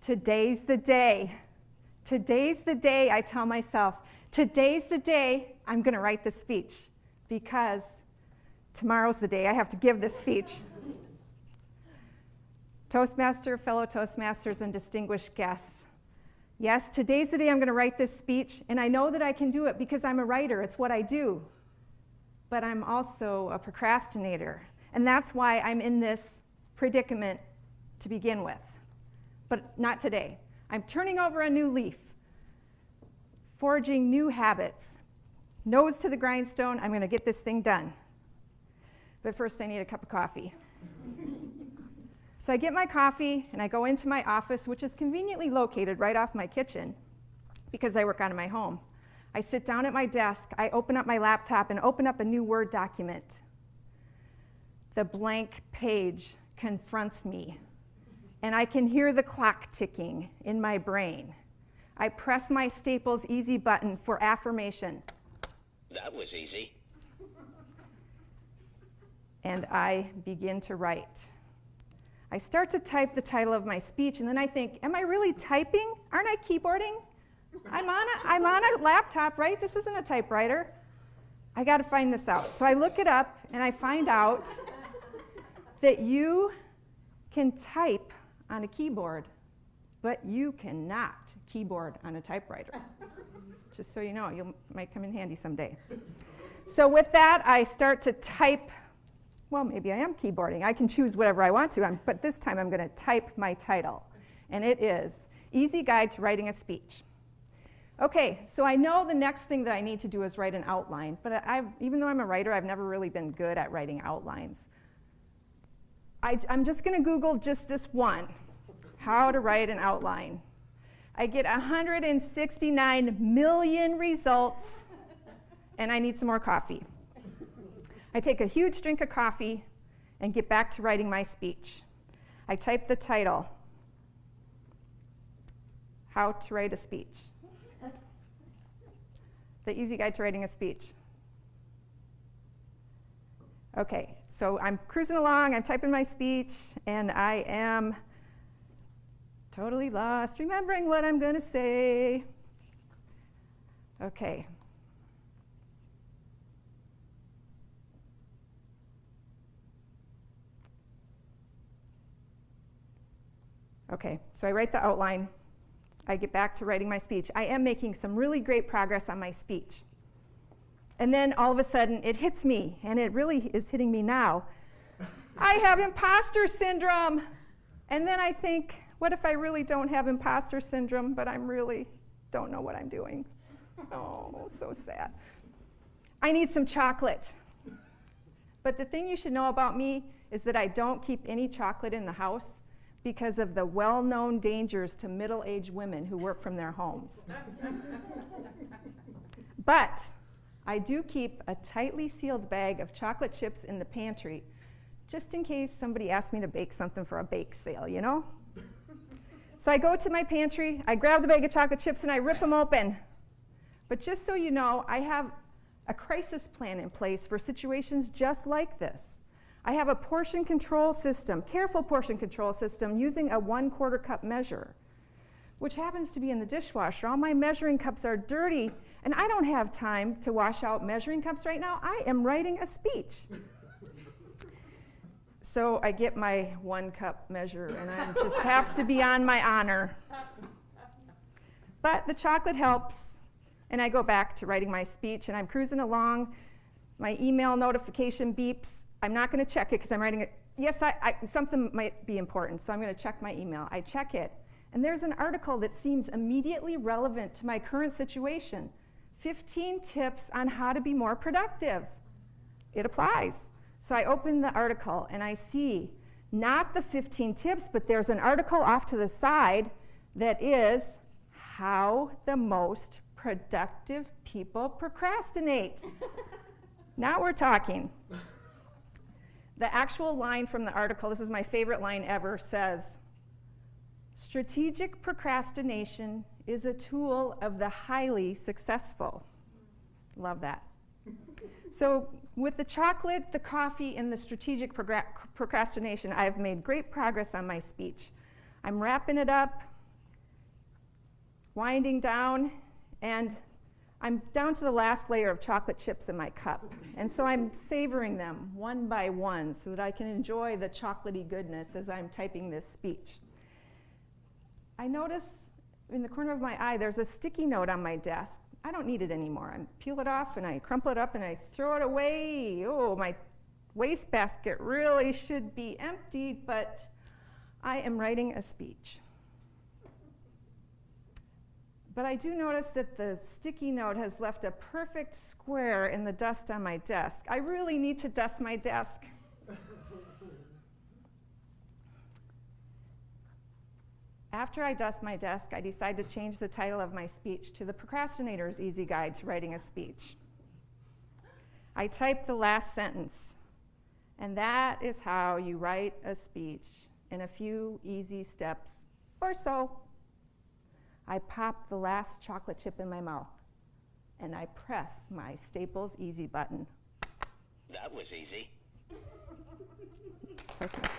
Today's the day. Today's the day I tell myself, today's the day I'm going to write this speech because tomorrow's the day I have to give this speech. Toastmaster, fellow Toastmasters, and distinguished guests. Yes, today's the day I'm going to write this speech, and I know that I can do it because I'm a writer. It's what I do. But I'm also a procrastinator, and that's why I'm in this predicament to begin with. But not today. I'm turning over a new leaf, forging new habits. Nose to the grindstone, I'm going to get this thing done. But first I need a cup of coffee. So I get my coffee and I go into my office, which is conveniently located right off my kitchen because I work out of my home. I sit down at my desk, I open up my laptop and open up a new Word document. The blank page confronts me, and I can hear the clock ticking in my brain. I press my Staples Easy button for affirmation. That was easy. And I begin to write. I start to type the title of my speech, and then I think, am I really typing? Aren't I keyboarding? I'm on a laptop, right? This isn't a typewriter. I got to find this out. So I look it up, and I find out that you can type on a keyboard, but you cannot keyboard on a typewriter. Just so you know, you might come in handy someday. So with that, I start to type. Well, maybe I am keyboarding. I can choose whatever I want to, but this time I'm going to type my title. And it is Easy Guide to Writing a Speech. Okay, so I know the next thing that I need to do is write an outline, but even though I'm a writer, I've never really been good at writing outlines. I'm just going to Google just this one, how to write an outline. I get 169 million results, and I need some more coffee. I take a huge drink of coffee and get back to writing my speech. I type the title, How to Write a Speech. The Easy Guide to Writing a Speech. Okay, so I'm cruising along, I'm typing my speech, and I am totally lost, remembering what I'm going to say. Okay. Okay, so I write the outline. I get back to writing my speech. I am making some really great progress on my speech. And then all of a sudden, it hits me, and it really is hitting me now. I have imposter syndrome. And then I think, what if I really don't have imposter syndrome, but I really don't know what I'm doing? Oh, so sad. I need some chocolate. But the thing you should know about me is that I don't keep any chocolate in the house because of the well-known dangers to middle-aged women who work from their homes. But I do keep a tightly sealed bag of chocolate chips in the pantry, just in case somebody asks me to bake something for a bake sale, you know? So I go to my pantry, I grab the bag of chocolate chips, and I rip them open. But just so you know, I have a crisis plan in place for situations just like this. I have a portion control system, careful portion control system, using a 1/4 cup measure, which happens to be in the dishwasher. All my measuring cups are dirty, and I don't have time to wash out measuring cups right now. I am writing a speech. So I get my 1 cup measure, and I just have to be on my honor. But the chocolate helps, and I go back to writing my speech, and I'm cruising along. My email notification beeps. I'm not going to check it because I'm writing it. Yes, something might be important, so I'm going to check my email. I check it, and there's an article that seems immediately relevant to my current situation. 15 tips on how to be more productive. It applies. So I open the article, and I see not the 15 tips, but there's an article off to the side that is how the most productive people procrastinate. Now we're talking. The actual line from the article, this is my favorite line ever, says, strategic procrastination is a tool of the highly successful. Love that. So with the chocolate, the coffee, and the strategic procrastination, I've made great progress on my speech. I'm wrapping it up, winding down, and I'm down to the last layer of chocolate chips in my cup. And so I'm savoring them one by one so that I can enjoy the chocolatey goodness as I'm typing this speech. I notice in the corner of my eye there's a sticky note on my desk. I don't need it anymore. I peel it off and I crumple it up and I throw it away. Oh, my wastebasket really should be empty, but I am writing a speech. But I do notice that the sticky note has left a perfect square in the dust on my desk. I really need to dust my desk. After I dust my desk, I decide to change the title of my speech to The Procrastinator's Easy Guide to Writing a Speech. I type the last sentence, and that is how you write a speech in a few easy steps or so. I pop the last chocolate chip in my mouth, and I press my Staples Easy button. That was easy. Toastmasters.